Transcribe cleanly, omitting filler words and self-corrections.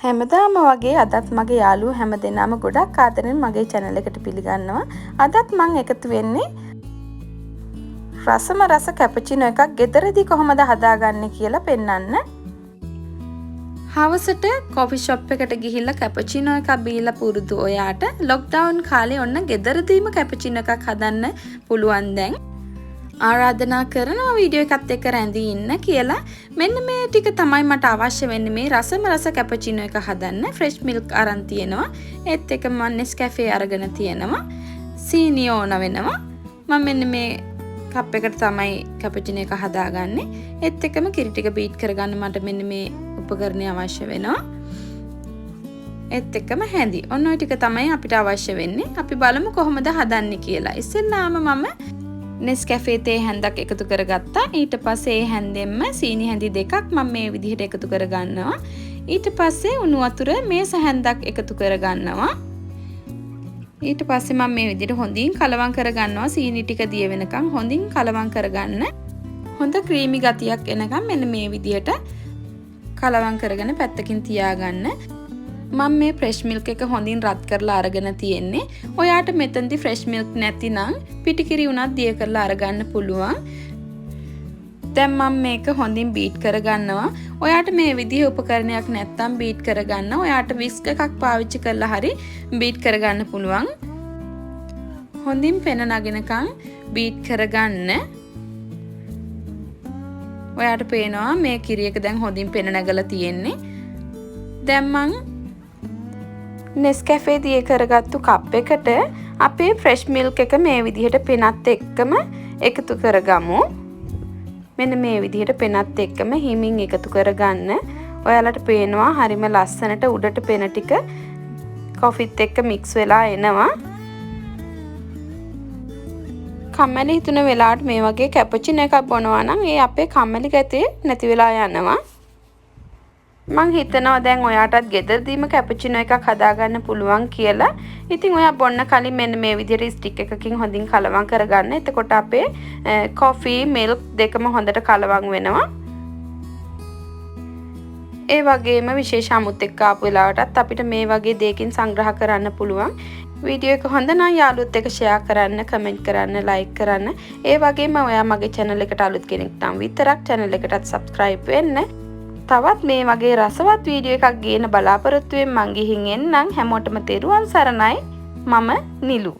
හැමදාම වගේ අදත් මගේ යාළුවෝ හැමදෙනාම ගොඩක් ආදරෙන් මගේ channel එකට පිළිගන්නවා. අදත් මම එකතු වෙන්නේ රසම රස cappuccino එකක් ගෙදරදී කොහොමද හදාගන්නේ කියලා පෙන්වන්න. හවසට coffee shop එකට ගිහිල්ලා cappuccino එකක් බීලා පුරුදු ඔයාට lockdown කාලේ ඔන්න ගෙදරදීම cappuccino එකක් හදන්න පුළුවන් දැන්. ආරාධනා කරනවා වීඩියෝ එකත් එක්ක රැඳී ඉන්න කියලා. මෙන්න මේ ටික තමයි මට අවශ්‍ය වෙන්නේ මේ රසම රස cappuccino එක හදන්න. fresh milk අරන් තියෙනවා. ඒත් එක මම Nescafé අරගෙන තියෙනවා. සීනි ඕන වෙනවා. මම මෙන්න මේ කප් එකට තමයි cappuccino එක හදාගන්නේ. ඒත් එකම කිරි ටික බීට් කරගන්න මට මෙන්න මේ උපකරණය අවශ්‍ය වෙනවා. ඒත් එකම හැඳි. ඔන්න ඔය ටික තමයි අපිට අවශ්‍ය වෙන්නේ. අපි බලමු කොහොමද හදන්නේ කියලා. ඉස්සෙල්ලාම මම Nescafé තේ හැන්දක් එකතු කරගත්තා. ඊට පස්සේ ඒ හැන්දෙන්ම සීනි හැඳි දෙකක් මම මේ විදිහට එකතු කරගන්නවා. ඊට පස්සේ උණු වතුර මේස හැන්දක් එකතු කරගන්නවා. ඊට පස්සේ මම මේ විදිහට හොඳින් කලවම් කරගන්නවා. සීනි ටික දිය වෙනකන් හොඳින් කලවම් කරගන්න. හොඳ ක්‍රීමි ගතියක් එනකම් මෙන්න මේ විදිහට කලවම් කරගෙන පැත්තකින් තියාගන්න. මම මේ fresh milk එක හොඳින් රත් කරලා අරගෙන තියෙන්නේ. ඔයාට මෙතනදී fresh milk නැතිනම් පිටිකිරි උනත් දිය කරලා අරගන්න පුළුවන්. දැන් මම මේක හොඳින් බීට් කරගන්නවා. ඔයාට මේ විදිහේ උපකරණයක් නැත්තම් බීට් කරගන්න. ඔයාට whisk එකක් පාවිච්චි කරලා හරි බීට් කරගන්න පුළුවන්. හොඳින් පෙන නගිනකම් බීට් කරගන්න. ඔයාට පේනවා මේ කිරි එක දැන් හොඳින් පෙන නැගලා තියෙන්නේ. දැන් මම Nescafé දිය කරගත්තු කප් එකට අපේ fresh milk එක මේ විදිහට පෙනත් එක්කම එකතු කරගමු. මෙන්න මේ විදිහට පෙනත් එක්කම හිමින් එකතු කරගන්න. ඔයාලට පේනවා හරිම ලස්සනට උඩට පෙන ටික කොෆිත් එක්ක mix වෙලා එනවා. කම්මැලි හිතුන වෙලාවට මේ වගේ cappuccino එකක් බොනවා නම් ඒ අපේ කම්මැලි ගතිය නැති වෙලා යනවා. මං හිතනවා දැන් ඔයාටත් ගෙදරදීම cappuccino එකක් හදාගන්න පුළුවන් කියලා. ඉතින් ඔයා බොන්න කලින් මෙන්න මේ විදිහට ස්ටික් එකකින් හොඳින් කලවම් කරගන්න. එතකොට අපේ coffee milk දෙකම හොඳට කලවම් වෙනවා. ඒ වගේම විශේෂ අමුත් එක්ක ආපු වෙලාවටත් අපිට මේ වගේ දෙයකින් සංග්‍රහ කරන්න පුළුවන්. වීඩියෝ එක හොඳ නම් යාළුවොත් එක්ක ෂෙයා කරන්න, කමෙන්ට් කරන්න, ලයික් කරන්න. ඒ වගේම ඔයා මගේ channel එකට අලුත් කෙනෙක් නම් විතරක් channel එකටත් subscribe වෙන්න. තවත් මේ වගේ රසවත් වීඩියෝ එකක් ගේන බලාපොරොත්තු වෙමින් මං ගිහින් එන්නම්. හැමෝටම තෙරුවන් සරණයි. මම නිලු.